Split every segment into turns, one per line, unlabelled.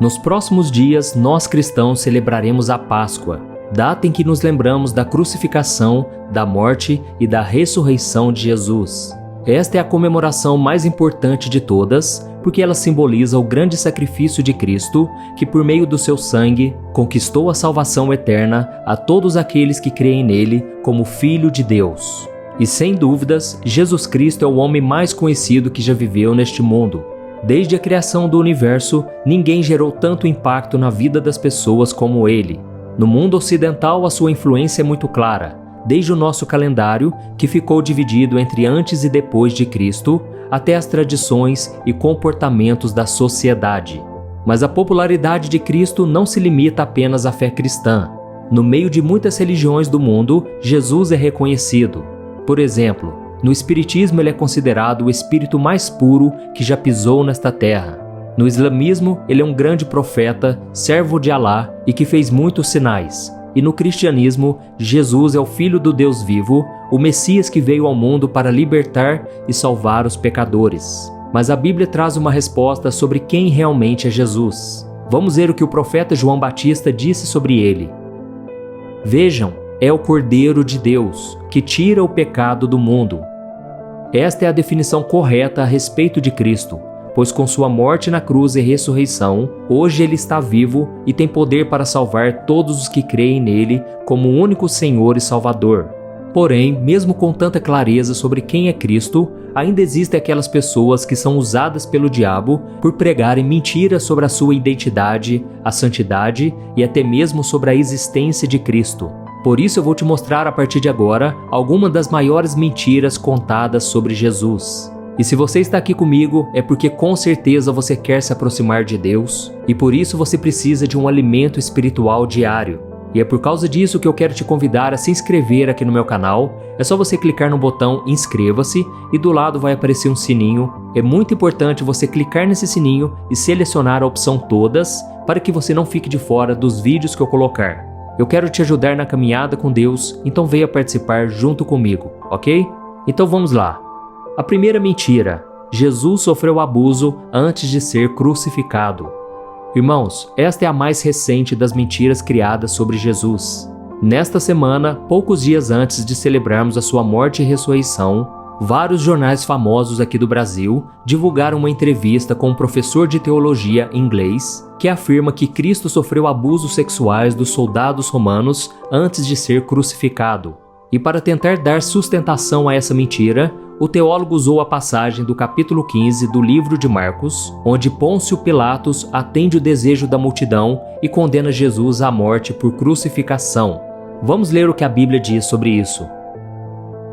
Nos próximos dias, nós cristãos celebraremos a Páscoa, data em que nos lembramos da crucificação, da morte e da ressurreição de Jesus. Esta é a comemoração mais importante de todas, porque ela simboliza o grande sacrifício de Cristo, que por meio do seu sangue conquistou a salvação eterna a todos aqueles que creem nele como Filho de Deus. E sem dúvidas, Jesus Cristo é o homem mais conhecido que já viveu neste mundo. Desde a criação do universo, ninguém gerou tanto impacto na vida das pessoas como ele. No mundo ocidental, a sua influência é muito clara. Desde o nosso calendário, que ficou dividido entre antes e depois de Cristo, até as tradições e comportamentos da sociedade. Mas a popularidade de Cristo não se limita apenas à fé cristã. No meio de muitas religiões do mundo, Jesus é reconhecido. Por exemplo, no Espiritismo ele é considerado o espírito mais puro que já pisou nesta terra. No Islamismo, ele é um grande profeta, servo de Alá e que fez muitos sinais. E no cristianismo, Jesus é o Filho do Deus vivo, o Messias que veio ao mundo para libertar e salvar os pecadores. Mas a Bíblia traz uma resposta sobre quem realmente é Jesus. Vamos ver o que o profeta João Batista disse sobre ele. Vejam, é o Cordeiro de Deus, que tira o pecado do mundo. Esta é a definição correta a respeito de Cristo, pois com sua morte na cruz e ressurreição, hoje ele está vivo e tem poder para salvar todos os que creem nele como o único Senhor e Salvador. Porém, mesmo com tanta clareza sobre quem é Cristo, ainda existem aquelas pessoas que são usadas pelo diabo por pregarem mentiras sobre a sua identidade, a santidade e até mesmo sobre a existência de Cristo. Por isso eu vou te mostrar a partir de agora algumas das maiores mentiras contadas sobre Jesus. E se você está aqui comigo, é porque com certeza você quer se aproximar de Deus e por isso você precisa de um alimento espiritual diário. E é por causa disso que eu quero te convidar a se inscrever aqui no meu canal. É só você clicar no botão inscreva-se e do lado vai aparecer um sininho. É muito importante você clicar nesse sininho e selecionar a opção todas para que você não fique de fora dos vídeos que eu colocar. Eu quero te ajudar na caminhada com Deus, então venha participar junto comigo, ok? Então vamos lá. A primeira mentira: Jesus sofreu abuso antes de ser crucificado. Irmãos, esta é a mais recente das mentiras criadas sobre Jesus. Nesta semana, poucos dias antes de celebrarmos a sua morte e ressurreição, vários jornais famosos aqui do Brasil divulgaram uma entrevista com um professor de teologia inglês que afirma que Cristo sofreu abusos sexuais dos soldados romanos antes de ser crucificado. E para tentar dar sustentação a essa mentira, o teólogo usou a passagem do capítulo 15 do livro de Marcos, onde Pôncio Pilatos atende o desejo da multidão e condena Jesus à morte por crucificação. Vamos ler o que a Bíblia diz sobre isso.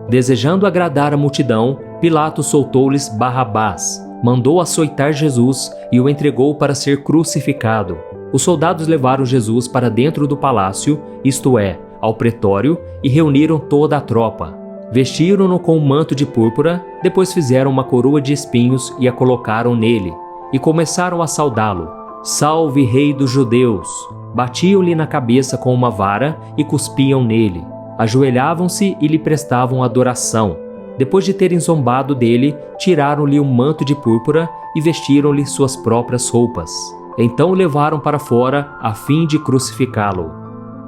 Desejando agradar a multidão, Pilatos soltou-lhes Barrabás, mandou açoitar Jesus e o entregou para ser crucificado. Os soldados levaram Jesus para dentro do palácio, isto é, ao pretório, e reuniram toda a tropa. Vestiram-no com um manto de púrpura, depois fizeram uma coroa de espinhos e a colocaram nele, e começaram a saudá-lo. Salve, Rei dos Judeus! Batiam-lhe na cabeça com uma vara e cuspiam nele. Ajoelhavam-se e lhe prestavam adoração. Depois de terem zombado dele, tiraram-lhe um manto de púrpura e vestiram-lhe suas próprias roupas. Então o levaram para fora a fim de crucificá-lo.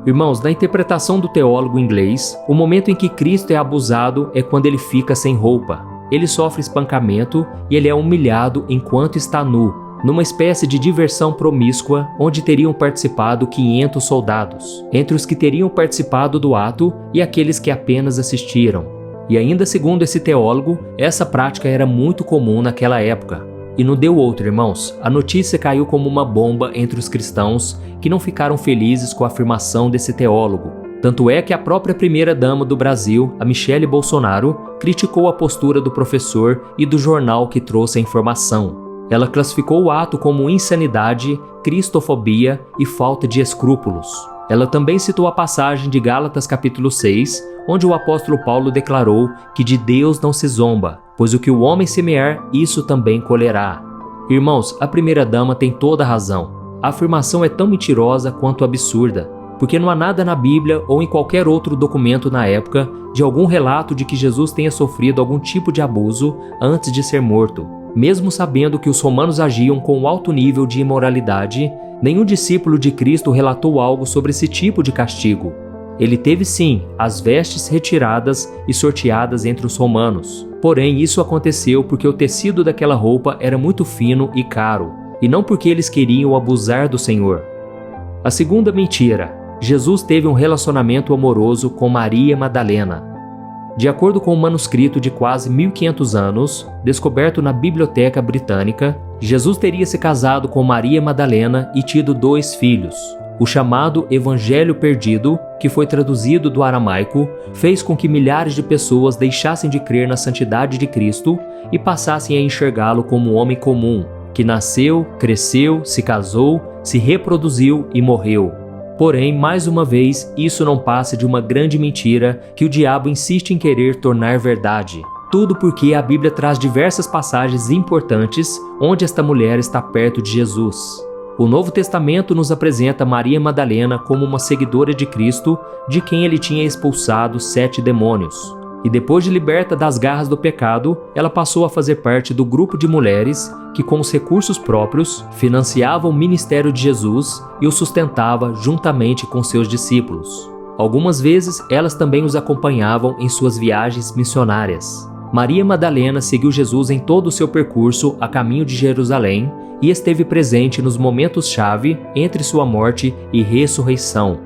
Irmãos, na interpretação do teólogo inglês, o momento em que Cristo é abusado é quando ele fica sem roupa. Ele sofre espancamento e ele é humilhado enquanto está nu, numa espécie de diversão promíscua onde teriam participado 500 soldados, entre os que teriam participado do ato e aqueles que apenas assistiram. E ainda segundo esse teólogo, essa prática era muito comum naquela época. E não deu outra, irmãos. A notícia caiu como uma bomba entre os cristãos que não ficaram felizes com a afirmação desse teólogo. Tanto é que a própria primeira-dama do Brasil, a Michele Bolsonaro, criticou a postura do professor e do jornal que trouxe a informação. Ela classificou o ato como insanidade, cristofobia e falta de escrúpulos. Ela também citou a passagem de Gálatas capítulo 6, onde o apóstolo Paulo declarou que de Deus não se zomba, pois o que o homem semear, isso também colherá. Irmãos, a primeira-dama tem toda a razão. A afirmação é tão mentirosa quanto absurda, porque não há nada na Bíblia ou em qualquer outro documento na época de algum relato de que Jesus tenha sofrido algum tipo de abuso antes de ser morto. Mesmo sabendo que os romanos agiam com alto nível de imoralidade, nenhum discípulo de Cristo relatou algo sobre esse tipo de castigo. Ele teve sim as vestes retiradas e sorteadas entre os romanos. Porém, isso aconteceu porque o tecido daquela roupa era muito fino e caro, e não porque eles queriam abusar do Senhor. A segunda mentira: Jesus teve um relacionamento amoroso com Maria Madalena. De acordo com um manuscrito de quase 1500 anos, descoberto na Biblioteca Britânica, Jesus teria se casado com Maria Madalena e tido 2 filhos. O chamado Evangelho Perdido, que foi traduzido do aramaico, fez com que milhares de pessoas deixassem de crer na santidade de Cristo e passassem a enxergá-lo como um homem comum, que nasceu, cresceu, se casou, se reproduziu e morreu. Porém, mais uma vez, isso não passa de uma grande mentira que o diabo insiste em querer tornar verdade. Tudo porque a Bíblia traz diversas passagens importantes onde esta mulher está perto de Jesus. O Novo Testamento nos apresenta Maria Madalena como uma seguidora de Cristo, de quem ele tinha expulsado 7 demônios. E depois de liberta das garras do pecado, ela passou a fazer parte do grupo de mulheres que, com os recursos próprios, financiavam o ministério de Jesus e o sustentava juntamente com seus discípulos. Algumas vezes, elas também os acompanhavam em suas viagens missionárias. Maria Madalena seguiu Jesus em todo o seu percurso a caminho de Jerusalém e esteve presente nos momentos-chave entre sua morte e ressurreição.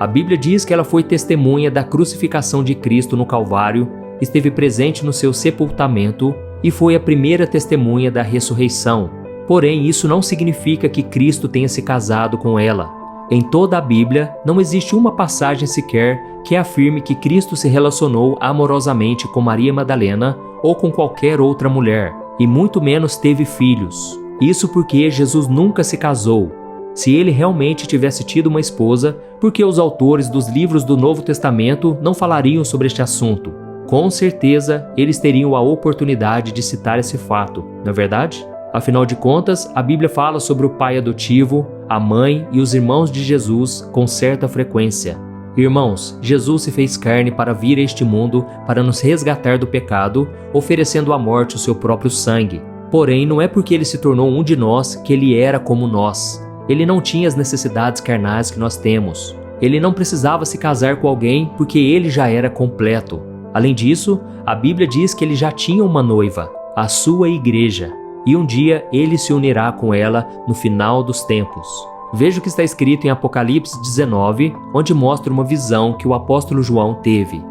A Bíblia diz que ela foi testemunha da crucificação de Cristo no Calvário, esteve presente no seu sepultamento e foi a primeira testemunha da ressurreição. Porém, isso não significa que Cristo tenha se casado com ela. Em toda a Bíblia, não existe uma passagem sequer que afirme que Cristo se relacionou amorosamente com Maria Madalena ou com qualquer outra mulher, e muito menos teve filhos. Isso porque Jesus nunca se casou. Se ele realmente tivesse tido uma esposa, por que os autores dos livros do Novo Testamento não falariam sobre este assunto? Com certeza, eles teriam a oportunidade de citar esse fato, não é verdade? Afinal de contas, a Bíblia fala sobre o pai adotivo, a mãe e os irmãos de Jesus com certa frequência. Irmãos, Jesus se fez carne para vir a este mundo para nos resgatar do pecado, oferecendo à morte o seu próprio sangue. Porém, não é porque ele se tornou um de nós que ele era como nós. Ele não tinha as necessidades carnais que nós temos. Ele não precisava se casar com alguém porque ele já era completo. Além disso, a Bíblia diz que ele já tinha uma noiva, a sua igreja, e um dia ele se unirá com ela no final dos tempos. Veja o que está escrito em Apocalipse 19, onde mostra uma visão que o apóstolo João teve.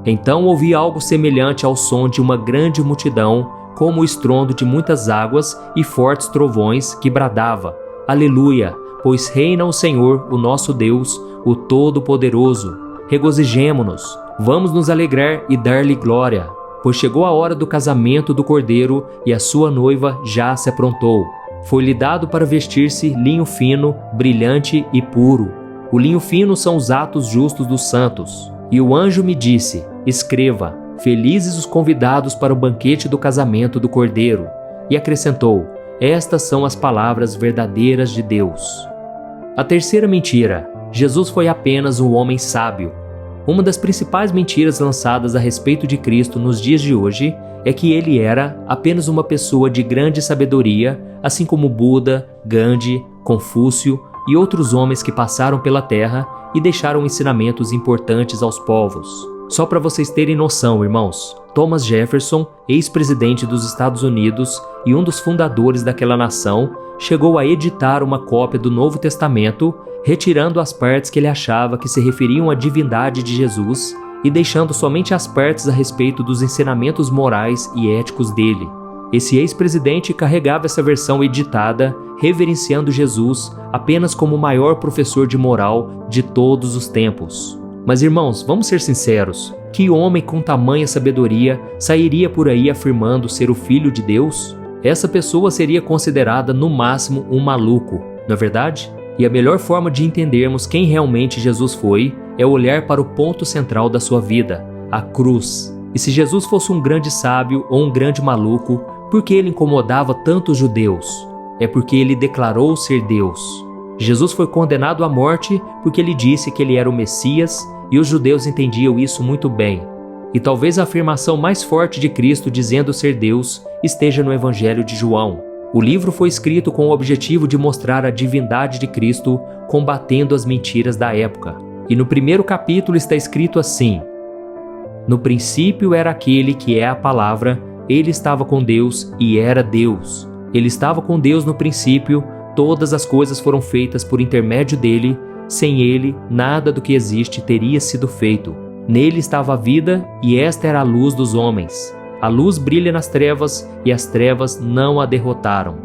Então ouvi algo semelhante ao som de uma grande multidão, como o estrondo de muitas águas e fortes trovões, que bradava: Aleluia, pois reina o Senhor, o nosso Deus, o Todo-Poderoso. Regozijemo-nos, vamos nos alegrar e dar-lhe glória, pois chegou a hora do casamento do Cordeiro e a sua noiva já se aprontou. Foi-lhe dado para vestir-se linho fino, brilhante e puro. O linho fino são os atos justos dos santos. E o anjo me disse: escreva, felizes os convidados para o banquete do casamento do Cordeiro. E acrescentou: estas são as palavras verdadeiras de Deus. A terceira mentira: Jesus foi apenas um homem sábio. Uma das principais mentiras lançadas a respeito de Cristo nos dias de hoje é que ele era apenas uma pessoa de grande sabedoria, assim como Buda, Gandhi, Confúcio e outros homens que passaram pela Terra e deixaram ensinamentos importantes aos povos. Só para vocês terem noção, irmãos, Thomas Jefferson, ex-presidente dos Estados Unidos e um dos fundadores daquela nação, chegou a editar uma cópia do Novo Testamento, retirando as partes que ele achava que se referiam à divindade de Jesus e deixando somente as partes a respeito dos ensinamentos morais e éticos dele. Esse ex-presidente carregava essa versão editada, reverenciando Jesus apenas como o maior professor de moral de todos os tempos. Mas, irmãos, vamos ser sinceros, que homem com tamanha sabedoria sairia por aí afirmando ser o Filho de Deus? Essa pessoa seria considerada no máximo um maluco, não é verdade? E a melhor forma de entendermos quem realmente Jesus foi é olhar para o ponto central da sua vida, a cruz. E se Jesus fosse um grande sábio ou um grande maluco, por que ele incomodava tanto os judeus? É porque ele declarou ser Deus. Jesus foi condenado à morte porque ele disse que ele era o Messias e os judeus entendiam isso muito bem. E talvez a afirmação mais forte de Cristo dizendo ser Deus esteja no Evangelho de João. O livro foi escrito com o objetivo de mostrar a divindade de Cristo, combatendo as mentiras da época. E no primeiro capítulo está escrito assim: No princípio era aquele que é a palavra, ele estava com Deus e era Deus. Ele estava com Deus no princípio, todas as coisas foram feitas por intermédio dele, sem ele, nada do que existe teria sido feito. Nele estava a vida, e esta era a luz dos homens. A luz brilha nas trevas, e as trevas não a derrotaram.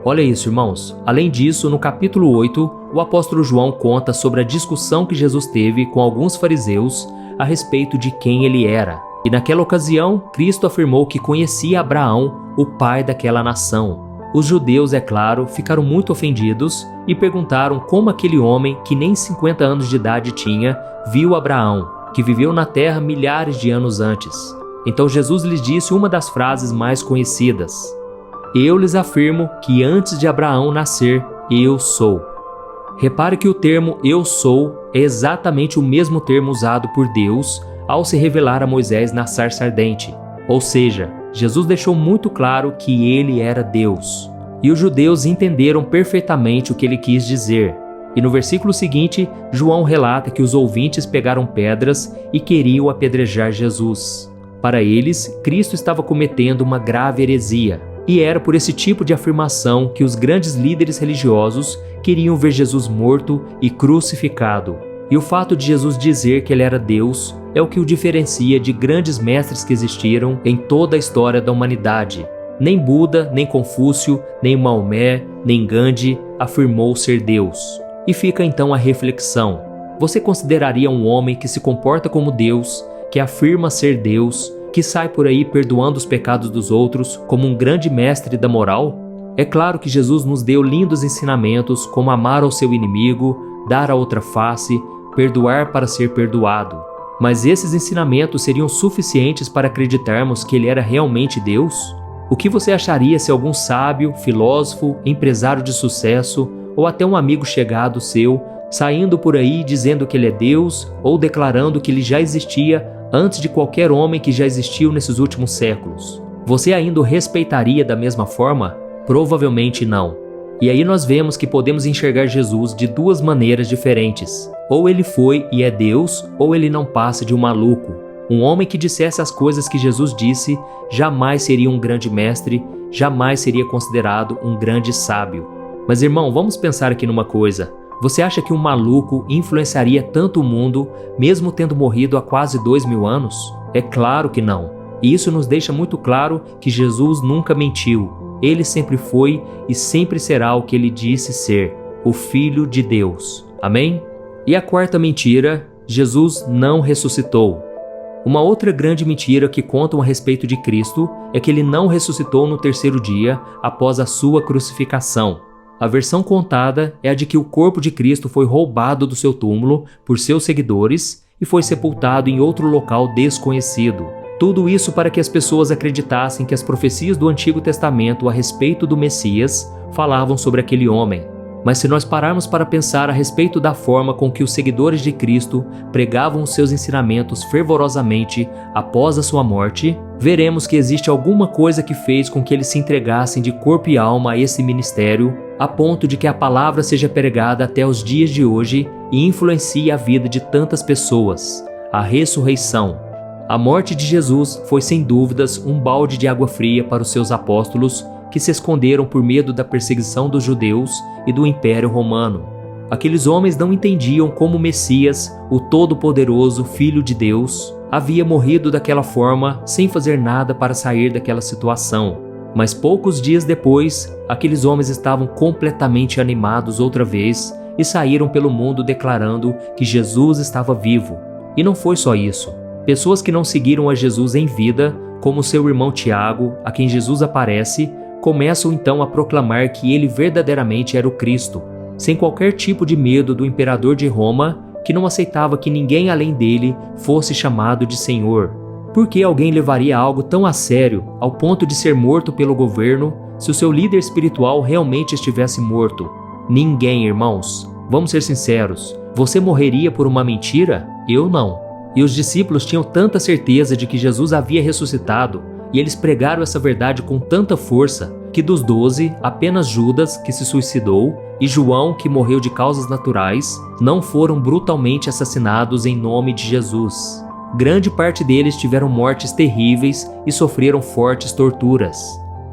Olha isso, irmãos. Além disso, no capítulo 8, o apóstolo João conta sobre a discussão que Jesus teve com alguns fariseus a respeito de quem ele era. E naquela ocasião, Cristo afirmou que conhecia Abraão, o pai daquela nação. Os judeus, é claro, ficaram muito ofendidos e perguntaram como aquele homem, que nem 50 anos de idade tinha, viu Abraão, que viveu na terra milhares de anos antes. Então Jesus lhes disse uma das frases mais conhecidas: Eu lhes afirmo que antes de Abraão nascer, eu sou. Repare que o termo eu sou é exatamente o mesmo termo usado por Deus ao se revelar a Moisés na sarça ardente. Ou seja, Jesus deixou muito claro que ele era Deus. E os judeus entenderam perfeitamente o que ele quis dizer. E no versículo seguinte, João relata que os ouvintes pegaram pedras e queriam apedrejar Jesus. Para eles, Cristo estava cometendo uma grave heresia. E era por esse tipo de afirmação que os grandes líderes religiosos queriam ver Jesus morto e crucificado. E o fato de Jesus dizer que ele era Deus é o que o diferencia de grandes mestres que existiram em toda a história da humanidade. Nem Buda, nem Confúcio, nem Maomé, nem Gandhi afirmou ser Deus. E fica então a reflexão: você consideraria um homem que se comporta como Deus, que afirma ser Deus, que sai por aí perdoando os pecados dos outros como um grande mestre da moral? É claro que Jesus nos deu lindos ensinamentos como amar ao seu inimigo, dar a outra face, perdoar para ser perdoado. Mas esses ensinamentos seriam suficientes para acreditarmos que ele era realmente Deus? O que você acharia se algum sábio, filósofo, empresário de sucesso ou até um amigo chegado seu, saindo por aí dizendo que ele é Deus ou declarando que ele já existia antes de qualquer homem que já existiu nesses últimos séculos? Você ainda o respeitaria da mesma forma? Provavelmente não. E aí nós vemos que podemos enxergar Jesus de duas maneiras diferentes. Ou ele foi e é Deus, ou ele não passa de um maluco. Um homem que dissesse as coisas que Jesus disse jamais seria um grande mestre, jamais seria considerado um grande sábio. Mas irmão, vamos pensar aqui numa coisa. Você acha que um maluco influenciaria tanto o mundo, mesmo tendo morrido há quase 2000 anos? É claro que não. E isso nos deixa muito claro que Jesus nunca mentiu. Ele sempre foi e sempre será o que ele disse ser, o Filho de Deus. Amém? E a quarta mentira: Jesus não ressuscitou. Uma outra grande mentira que contam a respeito de Cristo é que ele não ressuscitou no terceiro dia após a sua crucificação. A versão contada é a de que o corpo de Cristo foi roubado do seu túmulo por seus seguidores e foi sepultado em outro local desconhecido. Tudo isso para que as pessoas acreditassem que as profecias do Antigo Testamento a respeito do Messias falavam sobre aquele homem. Mas se nós pararmos para pensar a respeito da forma com que os seguidores de Cristo pregavam os seus ensinamentos fervorosamente após a sua morte, veremos que existe alguma coisa que fez com que eles se entregassem de corpo e alma a esse ministério, a ponto de que a palavra seja pregada até os dias de hoje e influencie a vida de tantas pessoas: a ressurreição. A morte de Jesus foi sem dúvidas um balde de água fria para os seus apóstolos, que se esconderam por medo da perseguição dos judeus e do Império Romano. Aqueles homens não entendiam como o Messias, o Todo-Poderoso Filho de Deus, havia morrido daquela forma sem fazer nada para sair daquela situação. Mas poucos dias depois, aqueles homens estavam completamente animados outra vez e saíram pelo mundo declarando que Jesus estava vivo. E não foi só isso. Pessoas que não seguiram a Jesus em vida, como seu irmão Tiago, a quem Jesus aparece, começam então a proclamar que ele verdadeiramente era o Cristo, sem qualquer tipo de medo do imperador de Roma, que não aceitava que ninguém além dele fosse chamado de Senhor. Por que alguém levaria algo tão a sério, ao ponto de ser morto pelo governo, se o seu líder espiritual realmente estivesse morto? Ninguém, irmãos. Vamos ser sinceros. Você morreria por uma mentira? Eu não. E os discípulos tinham tanta certeza de que Jesus havia ressuscitado, e eles pregaram essa verdade com tanta força, que dos 12, apenas Judas, que se suicidou, e João, que morreu de causas naturais, não foram brutalmente assassinados em nome de Jesus. Grande parte deles tiveram mortes terríveis e sofreram fortes torturas.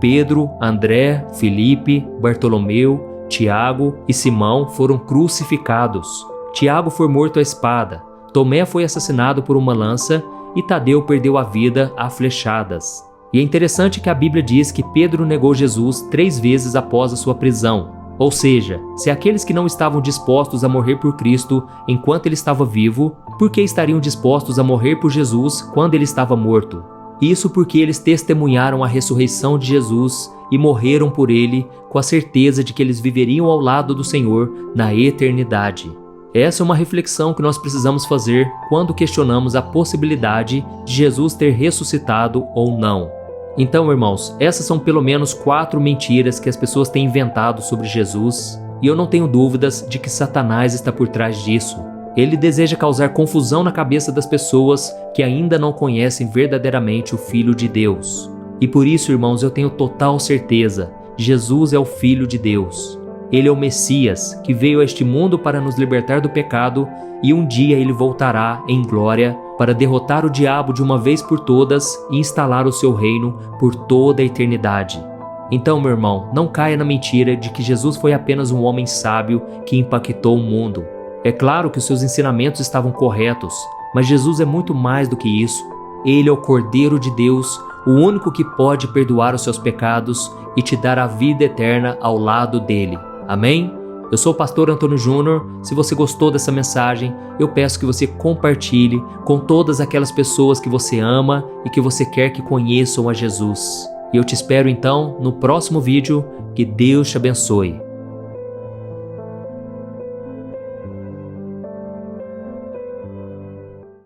Pedro, André, Filipe, Bartolomeu, Tiago e Simão foram crucificados. Tiago foi morto à espada, Tomé foi assassinado por uma lança e Tadeu perdeu a vida a flechadas. E é interessante que a Bíblia diz que Pedro negou Jesus 3 vezes após a sua prisão. Ou seja, se aqueles que não estavam dispostos a morrer por Cristo enquanto ele estava vivo, por que estariam dispostos a morrer por Jesus quando ele estava morto? Isso porque eles testemunharam a ressurreição de Jesus e morreram por ele com a certeza de que eles viveriam ao lado do Senhor na eternidade. Essa é uma reflexão que nós precisamos fazer quando questionamos a possibilidade de Jesus ter ressuscitado ou não. Então, irmãos, essas são pelo menos 4 mentiras que as pessoas têm inventado sobre Jesus, e eu não tenho dúvidas de que Satanás está por trás disso. Ele deseja causar confusão na cabeça das pessoas que ainda não conhecem verdadeiramente o Filho de Deus. E por isso, irmãos, eu tenho total certeza, Jesus é o Filho de Deus. Ele é o Messias, que veio a este mundo para nos libertar do pecado, e um dia ele voltará em glória para derrotar o diabo de uma vez por todas e instalar o seu reino por toda a eternidade. Então, meu irmão, não caia na mentira de que Jesus foi apenas um homem sábio que impactou o mundo. É claro que os seus ensinamentos estavam corretos, mas Jesus é muito mais do que isso. Ele é o Cordeiro de Deus, o único que pode perdoar os seus pecados e te dar a vida eterna ao lado dele. Amém? Eu sou o pastor Antônio Júnior. Se você gostou dessa mensagem, eu peço que você compartilhe com todas aquelas pessoas que você ama e que você quer que conheçam a Jesus. E eu te espero então no próximo vídeo. Que Deus te abençoe.